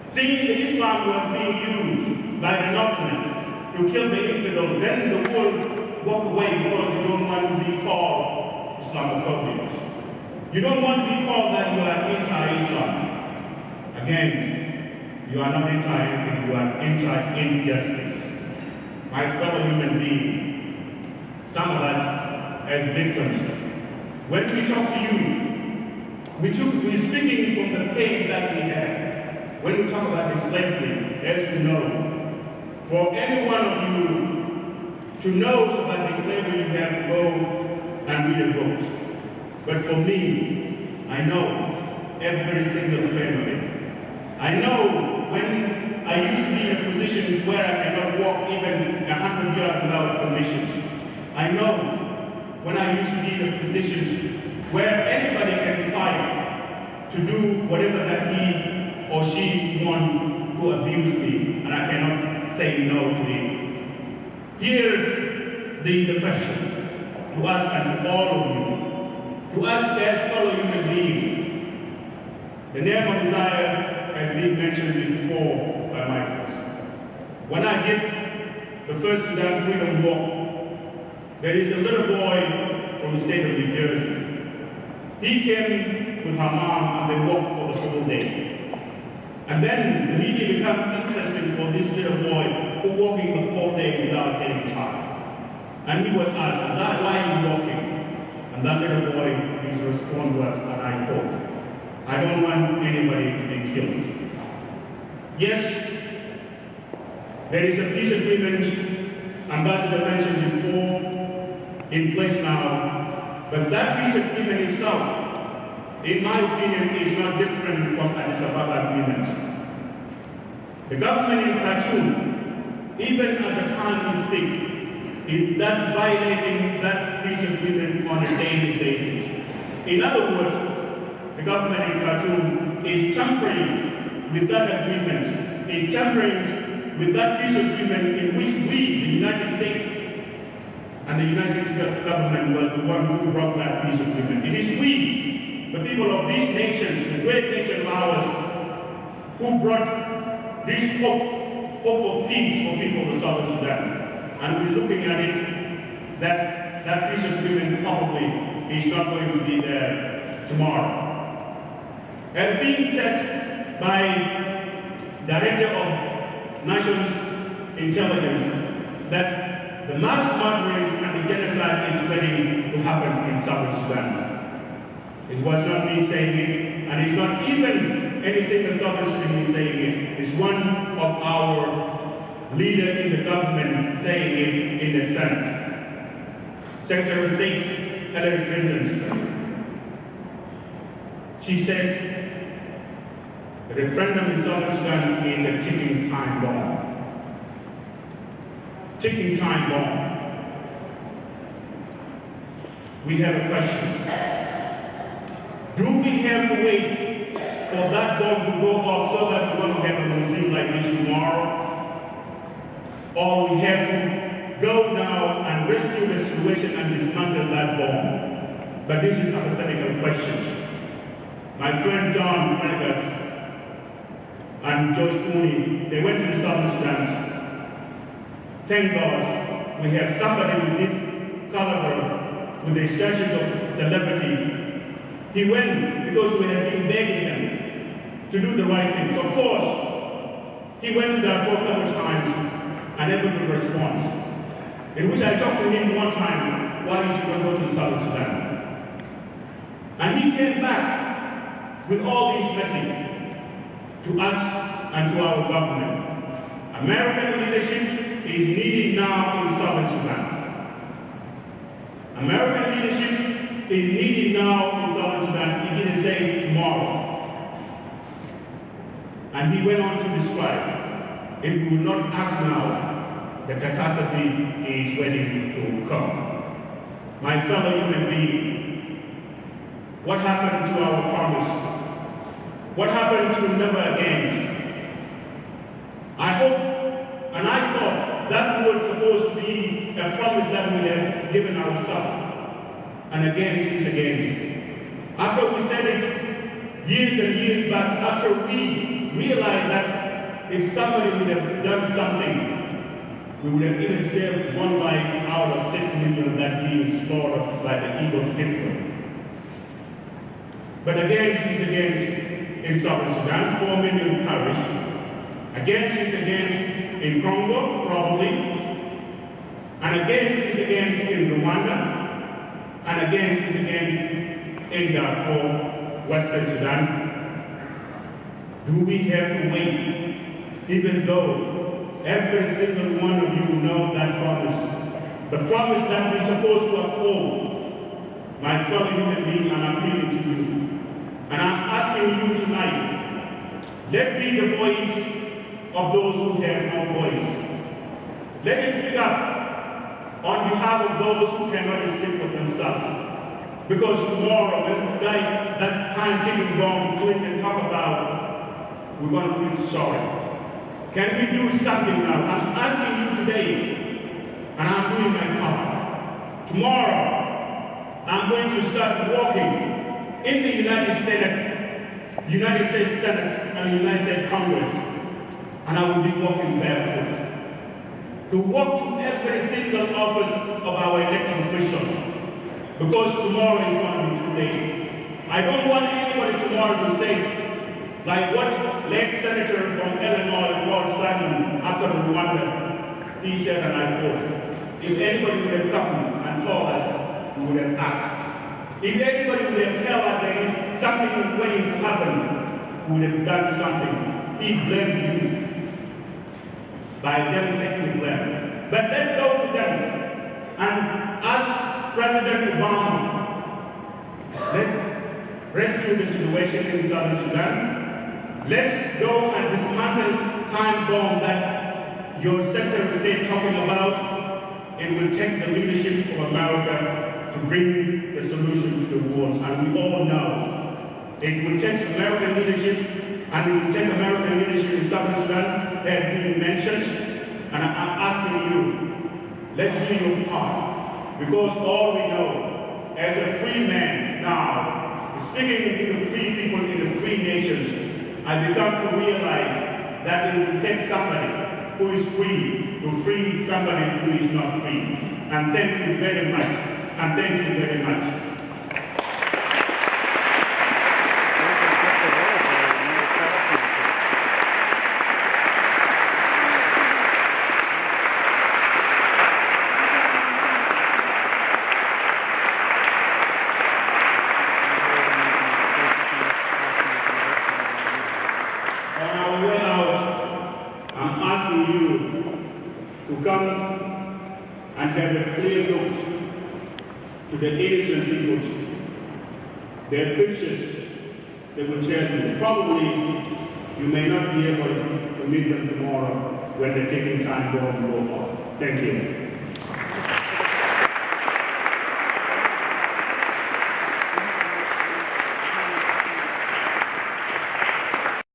Seeing that Islam was being used by the Northerners to kill the infidel, then the world walk away because you don't want to be called Islamophobia. You don't want to be called that you are anti-Islam. Again, you are not anti-anything, you are anti-injustice. My fellow human being, some of us as victims, when we talk to you, we're speaking from the pain that we have. When we talk about slavery, as we know, for any one of you to know about the slavery, you have to go and read a book. But for me, I know every single thing of it. I know when I used to be in a position where I cannot walk even 100 yards without permission. I know when I used to be in a position where anybody can decide to do whatever that he or she wants to abuse me, and I cannot say no to it. Here, the question to us and to all of you, to us as fellow human beings, the name of Isaiah has been mentioned before by my class. When I did the first Sudan Freedom Walk, there is a little boy from the state of New Jersey. He came with her mom and they walked for the whole day. And then the media became interested for this little boy who walking the whole day without getting tired. And he was asked, why are you walking? And that little boy, his response was, and I quote, I don't want anybody to be killed. Yes, there is a peace agreement, Ambassador mentioned before, in place now, but that peace agreement itself, in my opinion, is not different from Addis Ababa agreements. The government in Khartoum, even at the time we speak, is that violating that peace agreement on a daily basis. In other words, the government in Khartoum is tampering with that agreement, is tampering with that peace agreement in which we, the United States, and the United States government was the one who brought that peace agreement. It is we, the people of these nations, the great nation of ours, who brought this hope of peace for people of Southern Sudan. And we're looking at it that peace agreement probably is not going to be there tomorrow. As being said by Director of National Intelligence that the mass murderings and the genocide is ready to happen in Southern Sudan. It was not me saying it, and it's not even any single Southern Sudanese saying it. It's one of our leader in the government saying it in the Senate. Secretary of State Hillary Clinton. She said the referendum in Southern Sudan is a ticking time bomb. Ticking time bomb. We have a question. Do we have to wait for that bomb to go off so that we won't have a regime like this tomorrow? Or we have to go now and rescue the situation and dismantle that bomb? But this is a hypothetical question. My friend John Honeycutt and George Clooney, they went to the Southern Sudan. Thank God we have somebody with this caliber, with the status of celebrity. He went because we had been begging him to do the right thing. So of course, he went to Darfur a couple of times and never could respond. In which I talked to him one time why he should not go to Southern Sudan. And he came back with all these messages to us and to our government. American leadership is needed now in Southern Sudan. American leadership is needed now in Southern Sudan. He didn't say tomorrow. And he went on to describe, if we will not act now, the catastrophe is waiting to come. My fellow human being, what happened to our promise? What happened to never again? I hope, and I thought that was supposed to be a promise that we have given ourselves. And again, it's again. After we said it years and years back, after we realized that if somebody would have done something, we would have even saved one life out of 6 million that being slaughtered by the evil Hitler. But again, she's against in Southern Sudan, 4 million perished. Again, she's against in Congo, probably. And again, she's against in Rwanda. And again, she's against in Darfur, Western Sudan. Do we have to wait, even though every single one of you know that promise? The promise that we're supposed to uphold. My fellow human being, I'm appealing to you. And I'm asking you tonight, let be the voice of those who have no voice. Let us speak up on behalf of those who cannot speak for themselves. Because tomorrow, when that time-ticking bomb Clinton talk about, we're going to feel sorry. Can we do something now? I'm asking you today, and I'm doing my part. Tomorrow, I'm going to start walking in the United States Senate and the United States Congress, and I will be walking barefoot to walk to every single office of our elected official, because tomorrow is going to be too late. I don't want anybody tomorrow to say, like what late Senator from Illinois, Paul Simon, after Rwanda, he said, and I quote, if anybody would have come and told us, we would have acted. If anybody would have told us there is something waiting to happen, we would have done something. He blamed you by them taking the blame. But let's go to them and ask President Obama, let's rescue the situation in Southern Sudan. Let's go and dismantle time bomb that your Secretary of State talking about. It will take the leadership of America to bring the solution to the wars. And we all know it will take American leadership, and it will take American leadership in Southern Sudan, as being mentioned. And I'm asking you, let's do your part. Because all we know, as a free man now, speaking to the free people in the free nations, I become to realize that it will take somebody who is free to free somebody who is not free. And thank you very much. And thank you very much. And have a clear look to the innocent people. Their pictures, they will tell you. Probably you may not be able to meet them tomorrow when the ticking time bomb goes off. Thank you.